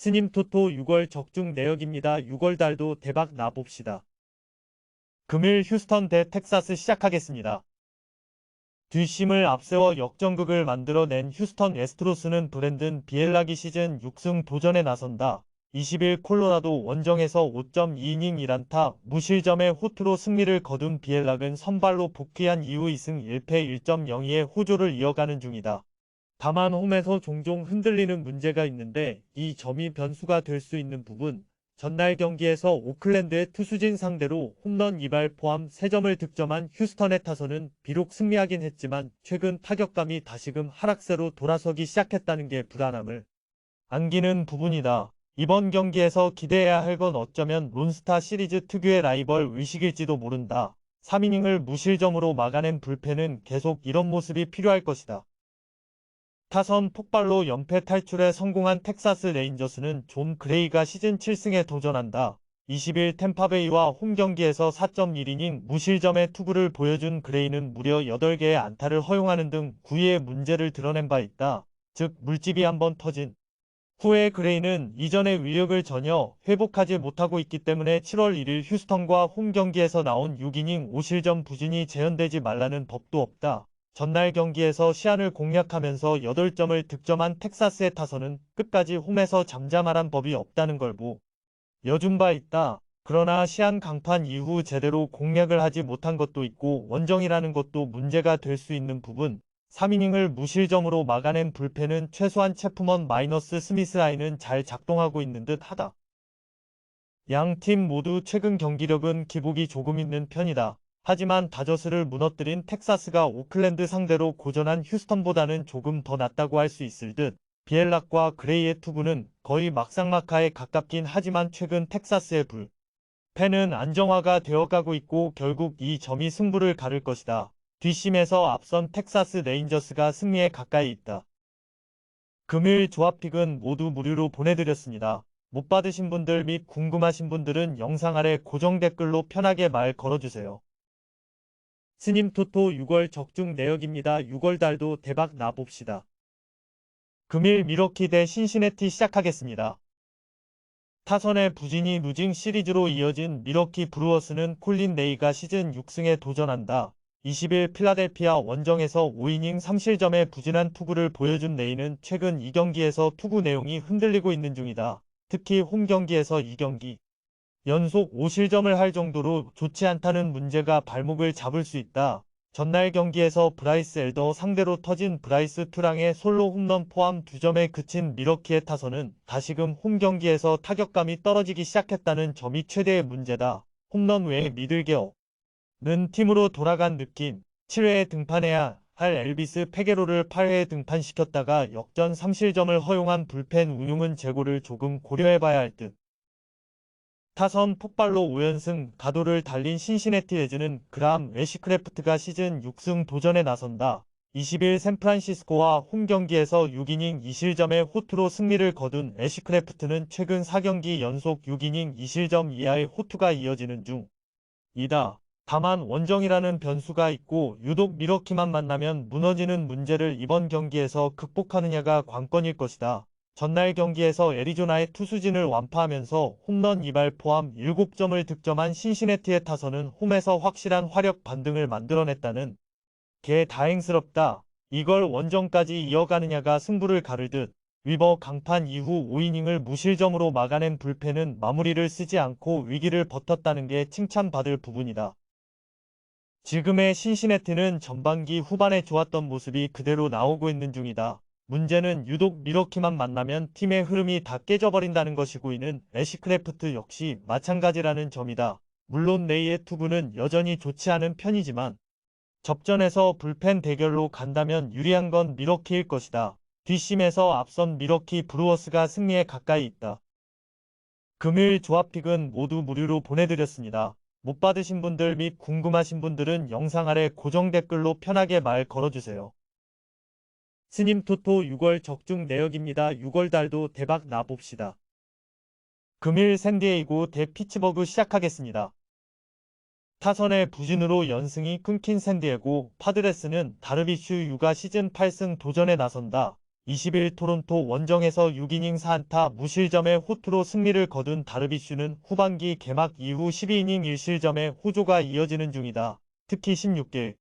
스님 토토 6월 적중 내역입니다. 6월 달도 대박 나봅시다. 금일 휴스턴 대 텍사스 시작하겠습니다. 뒷심을 앞세워 역전극을 만들어낸 휴스턴 애스트로스는 브랜든 비엘락이 시즌 6승 도전에 나선다. 20일 콜로라도 원정에서 5.2이닝 1안타 무실점의 호투로 승리를 거둔 비엘락은 선발로 복귀한 이후 2승 1패 1.02의 호조를 이어가는 중이다. 다만 홈에서 종종 흔들리는 문제가 있는데 이 점이 변수가 될 수 있는 부분, 전날 경기에서 오클랜드의 투수진 상대로 홈런 2발 포함 3점을 득점한 휴스턴의 타선은 비록 승리하긴 했지만 최근 타격감이 다시금 하락세로 돌아서기 시작했다는 게 불안함을 안기는 부분이다. 이번 경기에서 기대해야 할 건 어쩌면 론스타 시리즈 특유의 라이벌 의식일지도 모른다. 3이닝을 무실점으로 막아낸 불펜은 계속 이런 모습이 필요할 것이다. 타선 폭발로 연패 탈출에 성공한 텍사스 레인저스는 존 그레이가 시즌 7승에 도전한다. 20일 템파베이와 홈경기에서 4.1이닝 무실점의 투구를 보여준 그레이는 무려 8개의 안타를 허용하는 등 9위의 문제를 드러낸 바 있다. 즉 물집이 한번 터진 후에 그레이는 이전의 위력을 전혀 회복하지 못하고 있기 때문에 7월 1일 휴스턴과 홈경기에서 나온 6이닝 5실점 부진이 재현되지 말라는 법도 없다. 전날 경기에서 시안을 공략하면서 8점을 득점한 텍사스의 타선은 끝까지 홈에서 잠잠하란 법이 없다는 걸 보여준 바 있다. 그러나 시안 강판 이후 제대로 공략을 하지 못한 것도 있고 원정이라는 것도 문제가 될 수 있는 부분. 3이닝을 무실점으로 막아낸 불펜은 최소한 체프먼 마이너스 스미스 라인은 잘 작동하고 있는 듯 하다. 양 팀 모두 최근 경기력은 기복이 조금 있는 편이다. 하지만 다저스를 무너뜨린 텍사스가 오클랜드 상대로 고전한 휴스턴보다는 조금 더 낫다고 할 수 있을 듯. 비엘락과 그레이의 투구는 거의 막상막하에 가깝긴 하지만 최근 텍사스의 불펜은 안정화가 되어가고 있고 결국 이 점이 승부를 가를 것이다. 뒷심에서 앞선 텍사스 레인저스가 승리에 가까이 있다. 금일 조합픽은 모두 무료로 보내드렸습니다. 못 받으신 분들 및 궁금하신 분들은 영상 아래 고정 댓글로 편하게 말 걸어주세요. 스님 토토 6월 적중 내역입니다. 6월 달도 대박 나봅시다. 금일 미러키 대 신시내티 시작하겠습니다. 타선의 부진이 루징 시리즈로 이어진 미러키 브루어스는 콜린 레이가 시즌 6승에 도전한다. 20일 필라델피아 원정에서 5이닝 3실점의 부진한 투구를 보여준 레이는 최근 2경기에서 투구 내용이 흔들리고 있는 중이다. 특히 홈경기에서 2경기 연속 5실점을 할 정도로 좋지 않다는 문제가 발목을 잡을 수 있다. 전날 경기에서 브라이스 엘더 상대로 터진 브라이스 투랑의 솔로 홈런 포함 2점에 그친 미러키의 타선은 다시금 홈경기에서 타격감이 떨어지기 시작했다는 점이 최대의 문제다. 홈런 외에 미들게어 는 팀으로 돌아간 느낌. 7회에 등판해야 할 엘비스 페게로를 8회에 등판시켰다가 역전 3실점을 허용한 불펜 운용은 재고를 조금 고려해봐야 할 듯. 타선 폭발로 5연승 가도를 달린 신시내티 레즈는 그라함 애시크래프트가 시즌 6승 도전에 나선다. 20일 샌프란시스코와 홈경기에서 6이닝 2실점의 호투로 승리를 거둔 애시크래프트는 최근 4경기 연속 6이닝 2실점 이하의 호투가 이어지는 중이다. 다만 원정이라는 변수가 있고 유독 미러키만 만나면 무너지는 문제를 이번 경기에서 극복하느냐가 관건일 것이다. 전날 경기에서 애리조나의 투수진을 완파하면서 홈런 2발 포함 7점을 득점한 신시내티의 타선은 홈에서 확실한 화력 반등을 만들어냈다는 게 다행스럽다. 이걸 원정까지 이어가느냐가 승부를 가를 듯. 위버 강판 이후 5이닝을 무실점으로 막아낸 불펜은 마무리를 쓰지 않고 위기를 버텼다는 게 칭찬받을 부분이다. 지금의 신시내티는 전반기 후반에 좋았던 모습이 그대로 나오고 있는 중이다. 문제는 유독 미러키만 만나면 팀의 흐름이 다 깨져버린다는 것이고 이는 애시크래프트 역시 마찬가지라는 점이다. 물론 레이의 투구는 여전히 좋지 않은 편이지만 접전에서 불펜 대결로 간다면 유리한 건 미러키일 것이다. 뒷심에서 앞선 미러키 브루어스가 승리에 가까이 있다. 금일 조합픽은 모두 무료로 보내드렸습니다. 못 받으신 분들 및 궁금하신 분들은 영상 아래 고정 댓글로 편하게 말 걸어주세요. 스님 토토 6월 적중 내역입니다. 6월 달도 대박 나봅시다. 금일 샌디에이고 대 피츠버그 시작하겠습니다. 타선의 부진으로 연승이 끊긴 샌디에고 파드레스는 다르비슈 유가 시즌 8승 도전에 나선다. 20일 토론토 원정에서 6이닝 4안타 무실점의 호투로 승리를 거둔 다르비슈는 후반기 개막 이후 12이닝 1실점의 호조가 이어지는 중이다. 특히 16길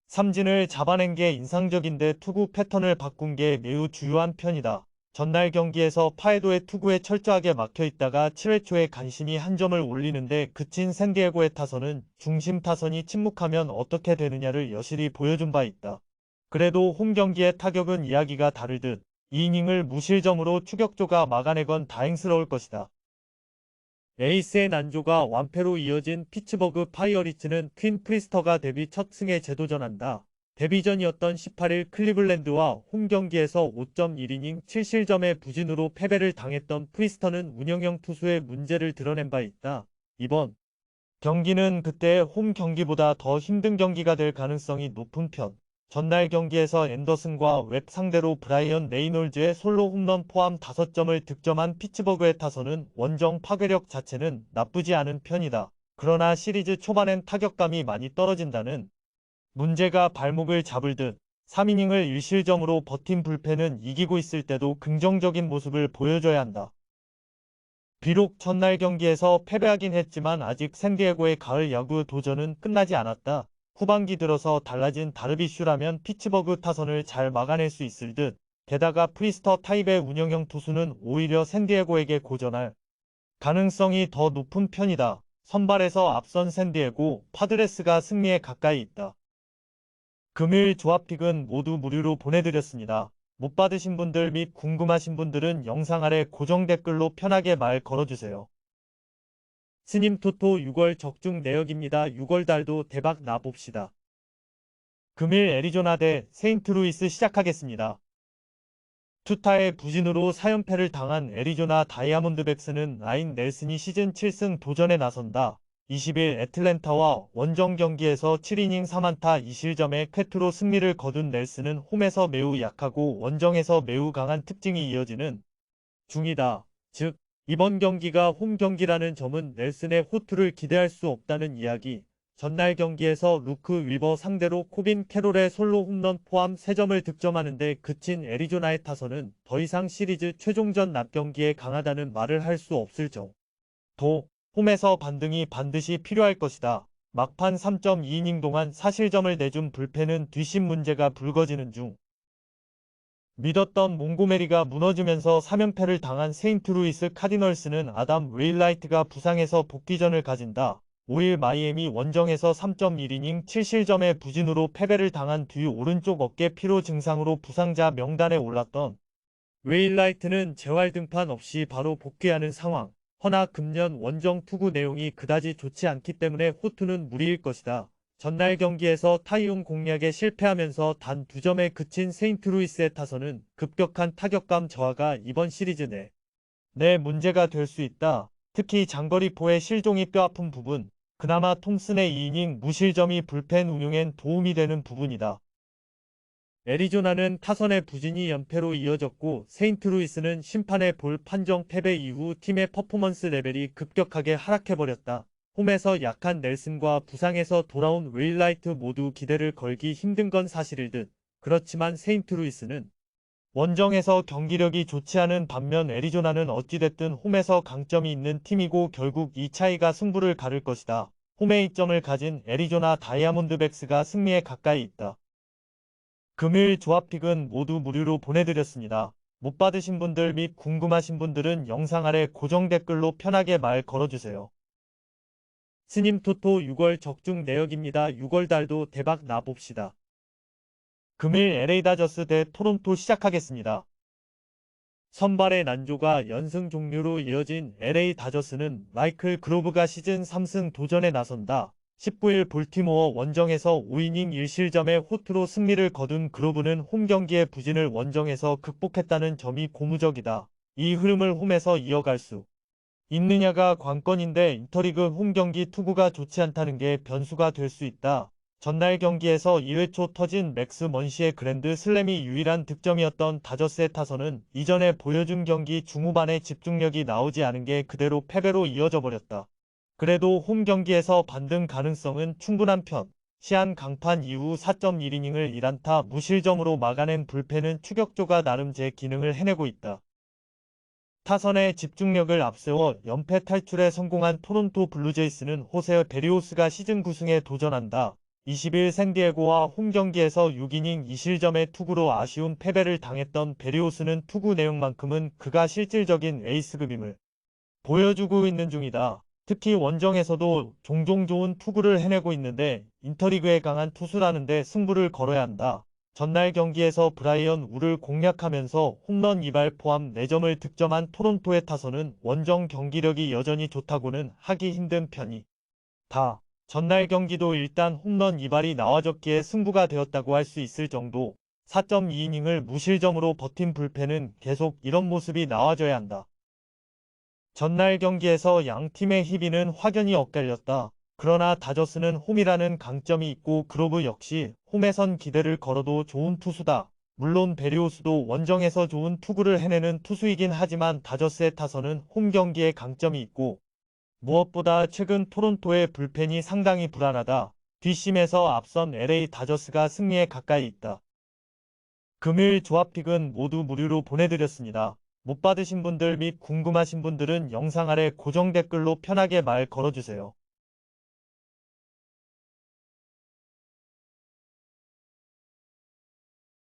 삼진을 잡아낸 게 인상적인데 투구 패턴을 바꾼 게 매우 주요한 편이다. 전날 경기에서 파에도의 투구에 철저하게 막혀있다가 7회 초에 간신히 한 점을 올리는데 그친 샌디에고의 타선은 중심 타선이 침묵하면 어떻게 되느냐를 여실히 보여준 바 있다. 그래도 홈 경기의 타격은 이야기가 다르듯 2이닝을 무실점으로 추격조가 막아내건 다행스러울 것이다. 에이스의 난조가 완패로 이어진 피츠버그 파이어리츠는 퀸 프리스터가 데뷔 첫 승에 재도전한다. 데뷔전이었던 18일 클리블랜드와 홈 경기에서 5.1이닝 7실점의 부진으로 패배를 당했던 프리스터는 운영형 투수의 문제를 드러낸 바 있다. 이번 경기는 그때의 홈 경기보다 더 힘든 경기가 될 가능성이 높은 편. 전날 경기에서 앤더슨과 웹 상대로 브라이언 레이놀즈의 솔로 홈런 포함 5점을 득점한 피츠버그의 타선은 원정 파괴력 자체는 나쁘지 않은 편이다. 그러나 시리즈 초반엔 타격감이 많이 떨어진다는 문제가 발목을 잡을 듯 3이닝을 1실점으로 버틴 불펜은 이기고 있을 때도 긍정적인 모습을 보여줘야 한다. 비록 전날 경기에서 패배하긴 했지만 아직 샌디에고의 가을 야구 도전은 끝나지 않았다. 후반기 들어서 달라진 다르비슈라면 피츠버그 타선을 잘 막아낼 수 있을 듯. 게다가 프리스터 타입의 운영형 투수는 오히려 샌디에고에게 고전할 가능성이 더 높은 편이다. 선발에서 앞선 샌디에고 파드레스가 승리에 가까이 있다. 금일 조합픽은 모두 무료로 보내드렸습니다. 못 받으신 분들 및 궁금하신 분들은 영상 아래 고정 댓글로 편하게 말 걸어주세요. 스님 토토 6월 적중 내역입니다. 6월 달도 대박 나봅시다. 금일 애리조나 대 세인트루이스 시작하겠습니다. 투타의 부진으로 4연패를 당한 애리조나 다이아몬드백스는 라인 넬슨이 시즌 7승 도전에 나선다. 20일 애틀랜타와 원정 경기에서 7이닝 3안타 2실점의 쾌투로 승리를 거둔 넬슨은 홈에서 매우 약하고 원정에서 매우 강한 특징이 이어지는 중이다. 즉, 이번 경기가 홈 경기라는 점은 넬슨의 호투를 기대할 수 없다는 이야기. 전날 경기에서 루크 위버 상대로 코빈 캐롤의 솔로 홈런 포함 3점을 득점하는데 그친 애리조나의 타선은 더 이상 시리즈 최종전 낮 경기에 강하다는 말을 할 수 없을 정도. 홈에서 반등이 반드시 필요할 것이다. 막판 3.2이닝 동안 사실점을 내준 불펜은 뒷심 문제가 불거지는 중. 믿었던 몽고메리가 무너지면서 3연패를 당한 세인트루이스 카디널스는 아담 웨일라이트가 부상해서 복귀전을 가진다. 5일 마이애미 원정에서 3.1이닝 7실점의 부진으로 패배를 당한 뒤 오른쪽 어깨 피로 증상으로 부상자 명단에 올랐던 웨일라이트는 재활 등판 없이 바로 복귀하는 상황. 허나 금년 원정 투구 내용이 그다지 좋지 않기 때문에 호투는 무리일 것이다. 전날 경기에서 타이용 공략에 실패하면서 단 2점에 그친 세인트루이스의 타선은 급격한 타격감 저하가 이번 시리즈 내 문제가 될 수 있다. 특히 장거리포의 실종이 뼈아픈 부분, 그나마 톰슨의 2이닝 무실점이 불펜 운용엔 도움이 되는 부분이다. 애리조나는 타선의 부진이 연패로 이어졌고 세인트루이스는 심판의 볼 판정 패배 이후 팀의 퍼포먼스 레벨이 급격하게 하락해버렸다. 홈에서 약한 넬슨과 부상에서 돌아온 웨일라이트 모두 기대를 걸기 힘든 건 사실일 듯. 그렇지만 세인트루이스는 원정에서 경기력이 좋지 않은 반면 애리조나는 어찌됐든 홈에서 강점이 있는 팀이고 결국 이 차이가 승부를 가를 것이다. 홈에 이점을 가진 애리조나 다이아몬드백스가 승리에 가까이 있다. 금일 조합픽은 모두 무료로 보내드렸습니다. 못 받으신 분들 및 궁금하신 분들은 영상 아래 고정 댓글로 편하게 말 걸어주세요. 스님 토토 6월 적중 내역입니다. 6월 달도 대박 나봅시다. 금일 LA 다저스 대 토론토 시작하겠습니다. 선발의 난조가 연승 종료로 이어진 LA 다저스는 마이클 그로브가 시즌 3승 도전에 나선다. 19일 볼티모어 원정에서 5이닝 1실점의 호투로 승리를 거둔 그로브는 홈 경기의 부진을 원정에서 극복했다는 점이 고무적이다. 이 흐름을 홈에서 이어갈 수 있느냐가 관건인데 인터리그 홈 경기 투구가 좋지 않다는 게 변수가 될 수 있다. 전날 경기에서 2회 초 터진 맥스 먼시의 그랜드 슬램이 유일한 득점이었던 다저스의 타선은 이전에 보여준 경기 중후반에 집중력이 나오지 않은 게 그대로 패배로 이어져 버렸다. 그래도 홈 경기에서 반등 가능성은 충분한 편. 시안 강판 이후 4.1이닝을 1안타 무실점으로 막아낸 불펜은 추격조가 나름 제 기능을 해내고 있다. 타선의 집중력을 앞세워 연패 탈출에 성공한 토론토 블루제이스는 호세 베리오스가 시즌 9승에 도전한다. 20일 샌디에고와 홈경기에서 6이닝 2실점의 투구로 아쉬운 패배를 당했던 베리오스는 투구 내용만큼은 그가 실질적인 에이스급임을 보여주고 있는 중이다. 특히 원정에서도 종종 좋은 투구를 해내고 있는데 인터리그에 강한 투수라는데 승부를 걸어야 한다. 전날 경기에서 브라이언 우를 공략하면서 홈런 2발 포함 4점을 득점한 토론토의 타선은 원정 경기력이 여전히 좋다고는 하기 힘든 편이다. 전날 경기도 일단 홈런 2발이 나와줬기에 승부가 되었다고 할 수 있을 정도. 4.2이닝을 무실점으로 버틴 불펜은 계속 이런 모습이 나와줘야 한다. 전날 경기에서 양 팀의 희비는 확연히 엇갈렸다. 그러나 다저스는 홈이라는 강점이 있고 그로브 역시 홈에선 기대를 걸어도 좋은 투수다. 물론 베리오스도 원정에서 좋은 투구를 해내는 투수이긴 하지만 다저스의 타선은 홈 경기에 강점이 있고 무엇보다 최근 토론토의 불펜이 상당히 불안하다. 뒷심에서 앞선 LA 다저스가 승리에 가까이 있다. 금일 조합픽은 모두 무료로 보내드렸습니다. 못 받으신 분들 및 궁금하신 분들은 영상 아래 고정 댓글로 편하게 말 걸어주세요.